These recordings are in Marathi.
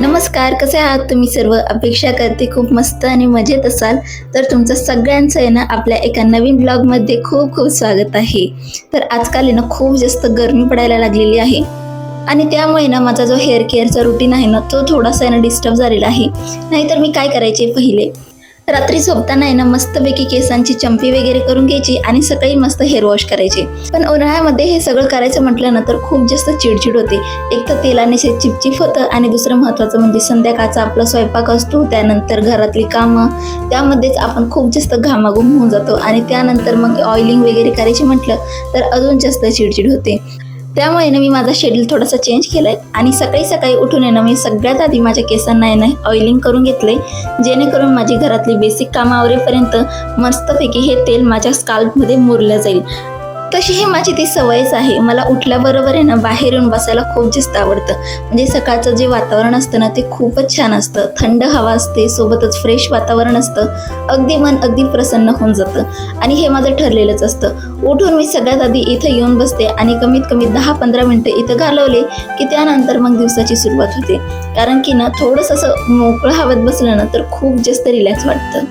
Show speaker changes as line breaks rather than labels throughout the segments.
नमस्कार, कसे आहात तुम्ही सर्व? अपेक्षा करते खूप मस्त आणि मजेत असाल. तर तुमचं सगळ्यांचं आहे ना आपल्या एका नवीन ब्लॉगमध्ये खूप खूप स्वागत आहे. तर आजकाल आहे ना खूप जास्त गरमी पडायला लागलेली आहे आणि त्यामुळे ना माझा जो हेअर केअरचा रुटीन आहे ना तो थोडासा आहे ना डिस्टर्ब झालेला आहे. नाहीतर मी काय करायचे, पहिले रात्री झोपताना आहे ना मस्तपैकी केसांची चंपी वगैरे करून घ्यायची आणि सकाळी मस्त हेअर वॉश करायचे. पण उन्हाळ्यामध्ये हे सगळं करायचं म्हटलं ना तर खूप जास्त चिडचिड होते. एक तर तेलाने चिपचिप होतं आणि दुसरं महत्त्वाचं म्हणजे संध्याकाळचा आपला स्वयंपाक असतो, त्यानंतर घरातली कामं, त्यामध्येच आपण खूप जास्त घामाघूम होऊन जातो आणि त्यानंतर मग ऑइलिंग वगैरे करायची म्हटलं तर अजून जास्त चिडचिड होते. त्यामुळे ना मी माझा शेड्यूल थोडासा चेंज केला आहे आणि सकाळी सकाळी उठून आहे ना मी सगळ्यात आधी माझ्या केसांना आहे ना ऑइलिंग करून घेतलं आहे, जेणेकरून माझी घरातली बेसिक कामं आवरेपर्यंत मस्तपैकी हे तेल माझ्या स्काल्पमध्ये मुरलं जाईल. तशी ही माझी ती सवयच आहे. मला उठल्याबरोबर आहे ना बाहेर येऊन बसायला खूप जास्त आवडतं. म्हणजे सकाळचं जे वातावरण असतं ना ते खूपच छान असतं. थंड हवा असते, सोबतच फ्रेश वातावरण असतं. अगदी मन अगदी प्रसन्न होऊन जातं आणि हे माझं ठरलेलंच असतं. उठून मी सगळ्यात आधी इथं येऊन बसते आणि कमीत कमी 10-15 मिनटं इथं घालवले की त्यानंतर मग दिवसाची सुरुवात होते. कारण की ना थोडंसं असं मोकळं हवेत बसलं ना तर खूप जास्त रिलॅक्स वाटतं.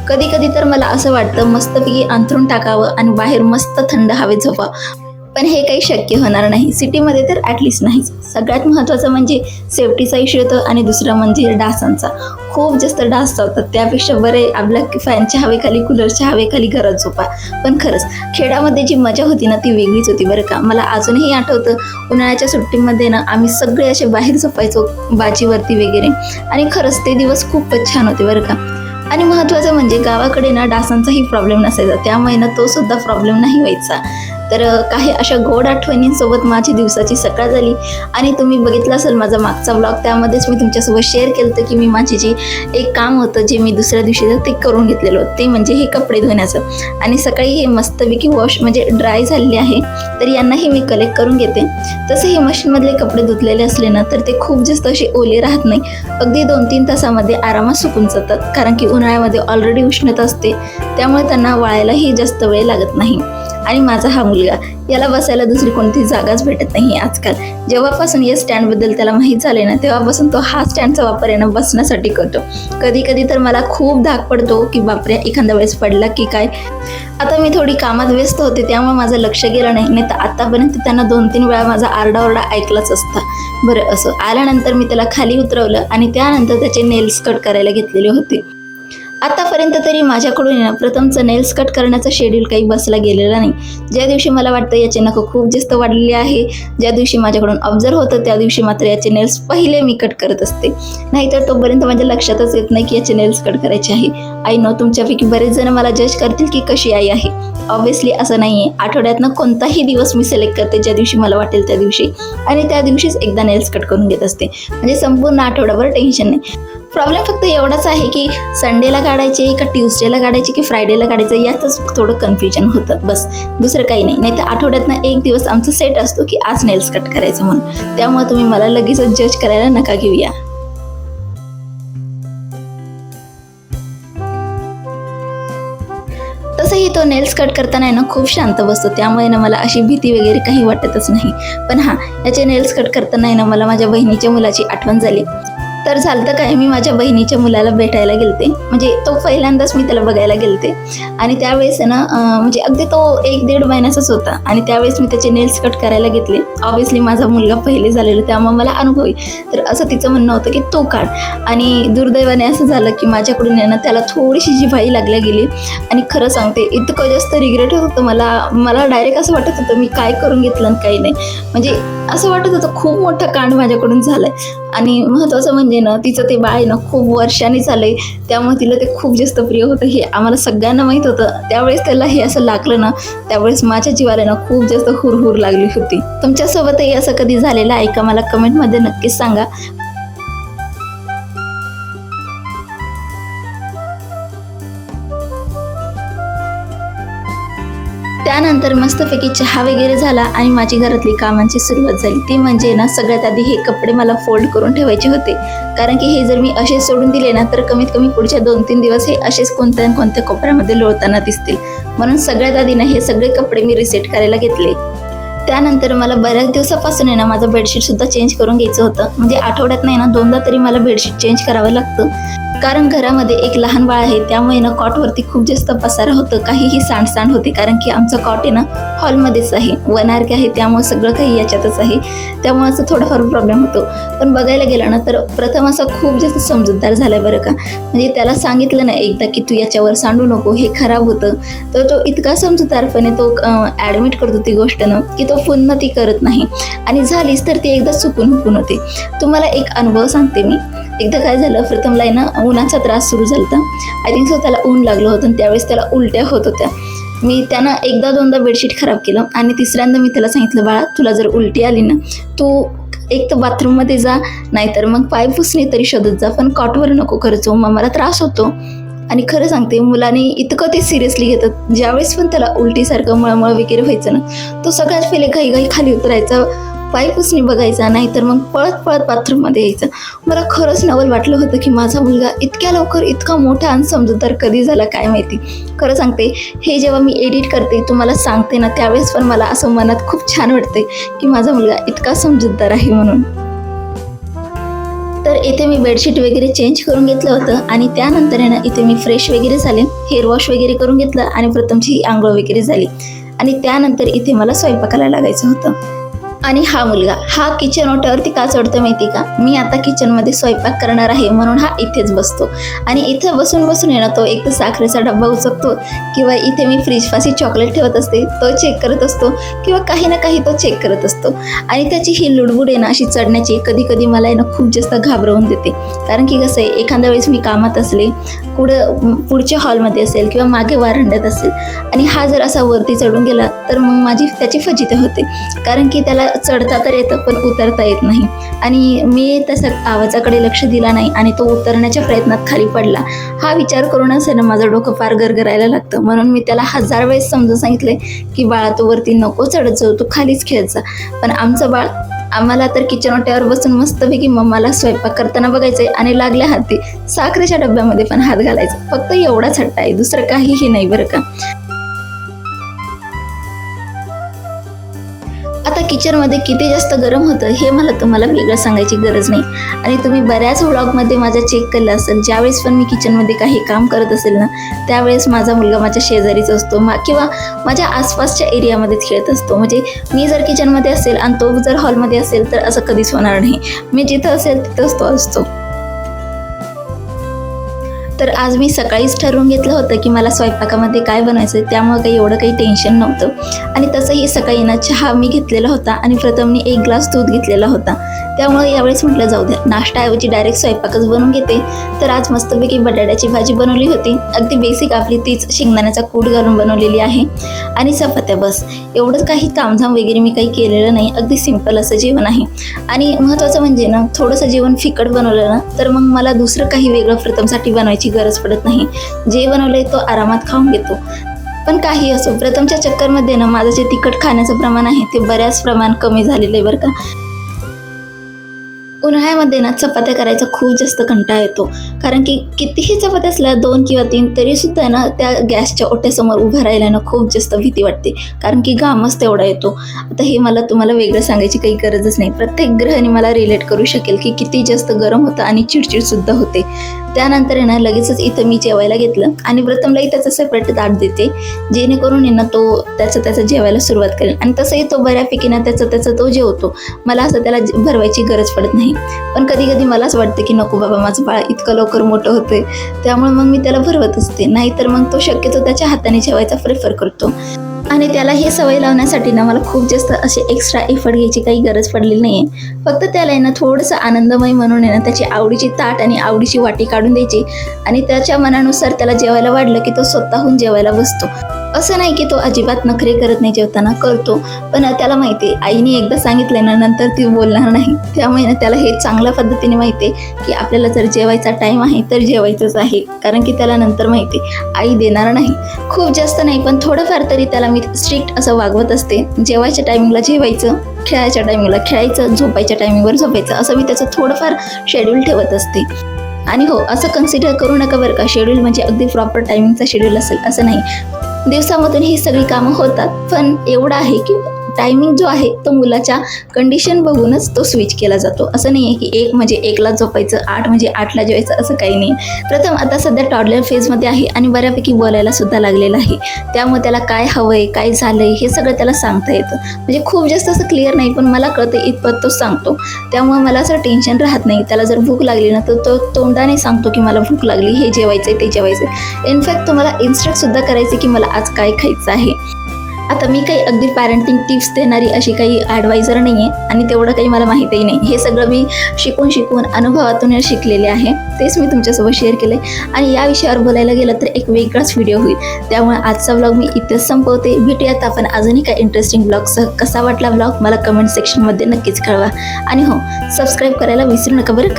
कधी कधी तर मला असं वाटतं मस्तपैकी अंथरून टाकावं आणि बाहेर मस्त थंड हवेत झोपावं. पण हे काही शक्य होणार नाही, सिटीमध्ये तर ॲटलिस्ट नाहीच. सगळ्यात महत्त्वाचं म्हणजे सेफ्टीचा इश्यू येतो आणि दुसरं म्हणजे डासांचा. खूप जास्त डास चावतात. त्यापेक्षा बरे आपल्या फॅनच्या हवेखाली, कूलरच्या हवेखाली घरात झोपा. पण खरंच खेड्यामध्ये जी मजा होती ना ती वेगळीच होती बरं का. मला अजूनही आठवतं उन्हाळ्याच्या सुट्टीमध्ये ना आम्ही सगळे असे बाहेर झोपायचो बाजीवरती वगैरे आणि खरंच ते दिवस खूपच छान होते बरं का. आणि महत्त्वाचं म्हणजे गावाकडे ना डासांचाही प्रॉब्लेम नसायचा, त्यामुळे ना तो सुद्धा प्रॉब्लेम नाही व्हायचा. तर काही अशा गोड आठवणींसोबत माझी दिवसाची सकाळ झाली आणि तुम्ही बघितलं असेल माझा मागचा ब्लॉग, त्यामध्येच मी तुमच्यासोबत शेअर केलं होतं की मी माझे जे एक काम होतं जे मी दुसऱ्या दिवशी ते करून घेतलेलं होतं, ते म्हणजे हे कपडे धुण्याचं. आणि सकाळी हे मस्तपैकी वॉश म्हणजे ड्राय झालेले आहे, तर यांनाही मी कलेक्ट करून घेते. तसे हे मशीनमधले कपडे धुतलेले असले ना तर ते खूप जास्त असे ओले राहत नाही, अगदी 2-3 तासामध्ये आरामात सुकून जातात. कारण की उन्हाळ्यामध्ये ऑलरेडी उष्णता असते, त्यामुळे त्यांना वाळायलाही जास्त वेळ लागत नाही. आणि माझा हा मुलगा, याला बसायला दुसरी कोणती जागाच भेटत नाही आजकाल. जेव्हापासून या स्टँडबद्दल त्याला माहीत झाले ना तेव्हापासून तो हा स्टँडचा वापर आहे ना बसण्यासाठी करतो. कधी कधी तर मला खूप धाक पडतो की बापरे एखाद्या वेळेस पडला की काय. आता मी थोडी कामात व्यस्त होते त्यामुळे माझं लक्ष गेलं नाही तर आतापर्यंत त्यांना 2-3 वेळा माझा आरडाओरडा ऐकलाच असता. बरं, असं आल्यानंतर मी त्याला खाली उतरवलं आणि त्यानंतर त्याचे नेल्स कट करायला घेतलेले होते. आतापर्यंत तरी माझ्याकडून ना प्रथमचं नेल्स कट करण्याचा शेड्यूल काही बसला गेलेला नाही. ज्या दिवशी मला वाटतं याचे नखं खूप जास्त वाढलेले आहे, ज्या दिवशी माझ्याकडून ऑब्झर्व होतं त्या दिवशी मात्र याचे नेल्स पहिले मी कट करत असते. नाहीतर तोपर्यंत माझ्या लक्षातच येत नाही की याचे नेल्स कट करायचे आहे. आई नो, तुमच्यापैकी बरेच जण मला जज करतील की कशी आई आहे. ऑब्व्हियसली असं नाही आहे. आठवड्यातनं कोणताही दिवस मी सिलेक्ट करते ज्या दिवशी मला वाटेल त्या दिवशी, आणि त्या दिवशीच एकदा नेल्स कट करून घेत असते. म्हणजे संपूर्ण आठवड्याभर टेन्शन नाही. प्रॉब्लेम फक्त एवढाच आहे की संडेला काढायचे का ट्यूसडेला काढायचे की फ्रायडेला काढायचं यातच थोडं कन्फ्युजन होतं, बस दुसरं काही नाही. नाही तर आठवड्यातनं एक दिवस आमचा सेट असतो की आज नेल्स कट करायचं म्हणून. त्यामुळे तुम्ही मला लगेचच जज करायला नका घेऊया. तसंही तो नेल्स कट करताना आहे ना खूप शांत बसतो, त्यामुळे ना मला अशी भीती वगैरे काही वाटतच नाही. पण हां, याचे नेल्स कट करताना आहे ना मला माझ्या बहिणीच्या मुलाची आठवण झाली. तर झालं काय, मी माझ्या बहिणीच्या मुलाला भेटायला गेलते. म्हणजे तो पहिल्यांदाच मी त्याला बघायला गेलते आणि त्यावेळेस ना म्हणजे अगदी तो 1-1.5 महिन्याचाच होता आणि त्यावेळेस मी त्याचे नेल्स कट करायला घेतले. ऑब्व्हियसली माझा मुलगा पहिले झालेला त्यामुळे मला अनुभव आहे. तर असं तिचं म्हणणं होतं की तो काढ, आणि दुर्दैवाने असं झालं की माझ्याकडून आहे ना त्याला थोडीशी जिव्हाई लागल्या गेली. आणि खरं सांगते इतकं जास्त रिग्रेट होत होतं मला डायरेक्ट असं वाटत होतं मी काय करून घेतलं आणि काही नाही. म्हणजे असं वाटत होतं खूप मोठा कांड माझ्याकडून झालाय. आणि महत्त्वाचं म्हणजे ना तिचं ते बाळ ना खूप वर्षांनी झालंय, त्यामुळे तिला ते खूप जास्त प्रिय होतं. हे आम्हाला सगळ्यांना माहीत होतं. त्यावेळेस त्याला हे असं लागलं ना त्यावेळेस माझ्या जीवाला ना खूप जास्त हुरहुर लागली होती. तुमच्यासोबतही असं कधी झालेलं आहे का? मला कमेंटमध्ये नक्कीच सांगा. त्यानंतर मस्तपैकी चहा वगैरे झाला आणि माझी घरातली कामांची सुरुवात झाली. ती म्हणजे ना सगळ्यात आधी हे कपडे मला फोल्ड करून ठेवायचे होते. कारण की हे जर मी असे सोडून दिले ना तर कमीत कमी पुढच्या 2-3 दिवस हे असेच कोणत्या ना कोणत्या कोपऱ्यामध्ये लोळताना दिसतील. म्हणून सगळ्यात आधी ना हे सगळे कपडे मी रिसेट करायला घेतले. त्यानंतर मला बऱ्याच दिवसापासून आहे ना माझं बेडशीटसुद्धा चेंज करून घ्यायचं होतं. म्हणजे आठवड्यात नाही ना 2दा तरी मला बेडशीट चेंज करावं लागतं. कारण घरामध्ये एक लहान बाळ आहे, त्यामुळे ना कॉटवरती खूप जास्त पसारा होतं, काहीही सांडसांड होते. कारण की आमचं कॉट आहे ना हॉलमध्येच आहे, 1 RK आहे, त्यामुळे सगळं काही याच्यातच आहे. त्यामुळे असं थोडाफार प्रॉब्लेम होतो. पण बघायला गेलं ना तर प्रथम असा खूप जास्त समजूतदार झाला बरं का. म्हणजे त्याला सांगितलं ना एकदा की तू याच्यावर सांडू नको, हे खराब होतं, तर तो इतका समजूतदारपणे तो ॲडमिट करतो ती गोष्ट ना की तो पुन्हा ती करत नाही. आणि झालीच तर ती एकदा चुकून होते. तुम्हाला एक अनुभव सांगते मी. एकदा काय झालं, प्रथमला आहे ना उन्हाचा त्रास सुरू झाला होता. आय थिंक सो त्याला ऊन लागलं होतं आणि त्यावेळेस त्याला उलट्या होत होत्या. मी त्यानं 1दा-2दा बेडशीट खराब केलं आणि तिसऱ्यांदा मी त्याला सांगितलं, बाळा तुला जर उलटी आली ना तू एक तर बाथरूममध्ये जा, नाहीतर मग पाय पुसणे तरी शोधत जा, पण कॉटवर नको करत जाऊ, मग मला त्रास होतो. आणि खरं सांगते, मुलाने इतकं ते सिरियसली घेतात. ज्यावेळेस पण त्याला उलटीसारखं मळमळ वगैरे व्हायचं ना, तो सगळ्यात पहिले घाई खाली उतरायचा, पाय पुसणी बघायचा, नाहीतर मग पळत पळत बाथरूममध्ये यायचं. मला खरंच नवल वाटलं होतं की माझा मुलगा इतक्या लवकर इतका मोठा आणि समजूतदार कधी झाला काय माहिती. खरं सांगते, हे जेव्हा मी एडिट करते तुम्हाला सांगते ना, त्यावेळेस पण मला असं मनात खूप छान वाटते की माझा मुलगा इतका समजूतदार आहे म्हणून. तर इथे मी बेडशीट वगैरे चेंज करून घेतलं होतं आणि त्यानंतर आहे ना इथे मी फ्रेश वगैरे झाले, हेअर वॉश वगैरे करून घेतलं आणि प्रथमची आंघोळ वगैरे झाली. आणि त्यानंतर इथे मला स्वयंपाकाला लागायचं होतं. आणि हा मुलगा हा किचन ओट्यावरती का चढतो माहिती का, मी आता किचनमध्ये स्वयंपाक करणार आहे म्हणून हा इथेच बसतो. आणि इथं बसून बसून आहे ना तो एक तर साखरेचा डब्बा उचकतो, किंवा इथे मी फ्रीजपाशी चॉकलेट ठेवत असते तो चेक करत असतो, किंवा काही ना काही तो चेक करत असतो. आणि त्याची ही लुडबुड आहे ना अशी चढण्याची कधी कधी मला आहे ना खूप जास्त घाबरवून देते. कारण की कसं आहे, एखाद्या वेळेस मी कामात असले, पुढच्या हॉलमध्ये असेल किंवा मागे वारांड्यात असेल, आणि हा जर असा वरती चढून गेला तर मग माझी त्याची फजिती होते. कारण की त्याला चढता तर येतं पण उतरता येत नाही. आणि मी तसं आवाजाकडे लक्ष दिला नाही आणि तो उतरण्याच्या प्रयत्नात खाली पडला. हा विचार करूनच आहे ना माझं डोकं फार गरगरायला लागतं. म्हणून मी त्याला 1000 वेळेस समजून सांगितले की बाळा तू वरती नको चढत जाऊ, तू खालीच खेळत जा. पण आमचं बाळ आम्हाला तर किचन ओट्यावर बसून मस्तपैकी मम्माला स्वयंपाक करताना बघायचंय आणि लागल्या हाती साखरेच्या डब्यामध्ये पण हात घालायचा. फक्त एवढाच हट्ट आहे, दुसरं काहीही नाही बरं का. आता किचनमध्ये किती जास्त गरम होतं हे मला तुम्हाला वेगळं सांगायची गरज नाही. आणि तुम्ही बऱ्याच व्लॉगमध्ये माझ्या चेक केलं असेल, ज्यावेळेस पण मी किचनमध्ये काही काम करत असेल ना, त्यावेळेस माझा मुलगा माझ्या शेजारीच असतो किंवा माझ्या आसपासच्या एरियामध्येच खेळत असतो. म्हणजे मी जर किचनमध्ये असेल आणि तो जर हॉलमध्ये असेल तर असं कधीच होणार नाही. मी जिथं असेल तिथंच तो असतो. तर आज मी सकाळीच ठरवून घेतलं होतं की मला स्वयंपाकामध्ये काय बनायचं, त्यामुळे काही एवढं काही टेन्शन नव्हतं. आणि तसंही सकाळी ना चहा मी घेतलेला होता आणि प्रथमने 1 ग्लास दूध घेतलेला होता. त्यामुळे यावेळेस म्हटलं जाऊ द्या, नाश्ताऐवजी डायरेक्ट स्वयंपाकच बनवून घेते. तर आज मस्तपैकी बटाट्याची भाजी बनवली होती, अगदी बेसिक आपली तीच, शेंगदाण्याचा कूट घालून बनवलेली आहे आणि चपात्या, बस. एवढंच काही तामझाम वगैरे मी काही केलेलं नाही, अगदी सिंपल असं जेवण आहे. आणि महत्त्वाचं म्हणजे ना थोडंसं जेवण फिकट बनवलं ना तर मग मला दुसरं काही वेगळं प्रथमसाठी बनवायची गरज पडत नाही. जे बनवलंय तो आरामात खाऊन घेतो. पण काही असो, प्रथमच्या चक्करमध्ये ना माझं जे तिखट खाण्याचं प्रमाण आहे ते बऱ्याच प्रमाण कमी झालेलं आहे बरं का. उन्हाळ्यामध्ये ना चपात्या करायचा खूप जास्त कंटाळा येतो. कारण की कितीही चपात्या असल्या 2 किंवा 3 तरीसुद्धा ना त्या गॅसच्या ओट्यासमोर उभं राहायला ना खूप जास्त भीती वाटते. कारण की घामच तेवढा येतो. आता हे मला तुम्हाला वेगळं सांगायची काही गरजच नाही. प्रत्येक गृहिणी मला रिलेट करू शकेल की किती जास्त गरम होतं आणि चिडचिडसुद्धा होते. त्यानंतर आहे ना लगेचच इथं मी जेवायला घेतलं आणि प्रथमलाही त्याचं सेपरेट ताट देते, जेणेकरून आहे ना तो त्याचं जेवायला सुरुवात करेल. आणि तसंही तो बऱ्यापैकी ना त्याचं तो जेवतो. मला असं त्याला भरवायची गरज पडत नाही. पण कधी कधी मलाच वाटतं की नको बाबा, माझं बाळ इतकं लवकर मोठं होतंय, त्यामुळे मग मी त्याला भरवत असते. नाहीतर मग तो शक्यतो त्याच्या हाताने जेवायचा प्रेफर करतो. आणि त्याला हे सवय लावण्यासाठी ना मला खूप जास्त असे एक्स्ट्रा एफर्ट घ्यायची काही गरज पडलेली नाही आहे. फक्त त्याला आहे ना थोडंसं आनंदमय म्हणून आहे ना त्याची आवडीची ताट आणि आवडीची वाटी काढून द्यायची आणि त्याच्या मनानुसार त्याला जेवायला वाढलं की तो स्वतःहून जेवायला बसतो. असं नाही की तो अजिबात नखरे करत नाही, जेवताना करतो. पण त्याला माहिती आहे आईने एकदा सांगितलं ना नंतर ती बोलणार नाही. त्यामुळे ना त्याला हे चांगल्या पद्धतीने माहिती आहे की आपल्याला जर जेवायचा टाईम आहे तर जेवायचंच आहे. कारण की त्याला नंतर माहिती आहे आई देणार नाही. खूप जास्त नाही पण थोडंफार तरी त्याला मी स्ट्रिक्ट असं वागवत असते. जेवायच्या टायमिंगला जेवायचं, खेळायच्या टायमिंगला खेळायचं, झोपायच्या टायमिंगवर झोपायचं, असं मी त्याचं थोडंफार शेड्यूल ठेवत असते. आणि हो, असं कन्सिडर करू नका बरं का शेड्यूल म्हणजे अगदी प्रॉपर टायमिंगचा शेड्यूल असेल असं नाही. दिवसामधून ही सगळी कामं होतात, पण एवढं आहे की टायमिंग जो आहे तो मुलाच्या कंडिशन बघूनच तो स्विच केला जातो. असं नाही आहे की 1 म्हणजे 1ला झोपायचं, 8 म्हणजे 8ला जेवायचं, असं काही नाही. प्रथम आता सध्या टॉडलर फेजमध्ये आहे आणि बऱ्यापैकी बोलायला सुद्धा लागलेला आहे. त्यामुळे त्याला काय हवं आहे, काय झालं आहे हे सगळं त्याला सांगता येतं. म्हणजे खूप जास्त असं क्लिअर नाही, पण मला कळतं इतपत तो सांगतो. त्यामुळे मला असं टेन्शन राहत नाही. त्याला जर भूक लागली ना तर तो तोंडाने सांगतो की मला भूक लागली, हे जेवायचं आहे, ते जेवायचं आहे. इनफॅक्ट तो मला इन्स्ट्रक्टसुद्धा करायचे की मला आज काय खायचं आहे. आता मी काही अगदी पॅरेंटिंग टिप्स देणारी अशी काही ॲडवायझर नाही आहे आणि तेवढं काही मला माहितीही नाही. हे सगळं मी शिकून अनुभवातून शिकलेले आहे. तेच मी तुमच्यासोबत शेअर केलं आहे आणि या विषयावर बोलायला गेलं तर एक वेगळाच व्हिडिओ होईल. त्यामुळे आजचा व्लॉग मी इथेच संपवते. भेटूयात आपण अजूनही काय इंटरेस्टिंग व्लॉगसह. कसा वाटला व्लॉग मला कमेंट सेक्शनमध्ये नक्कीच कळवा आणि हो, सबस्क्राईब करायला विसरू नका बरं का.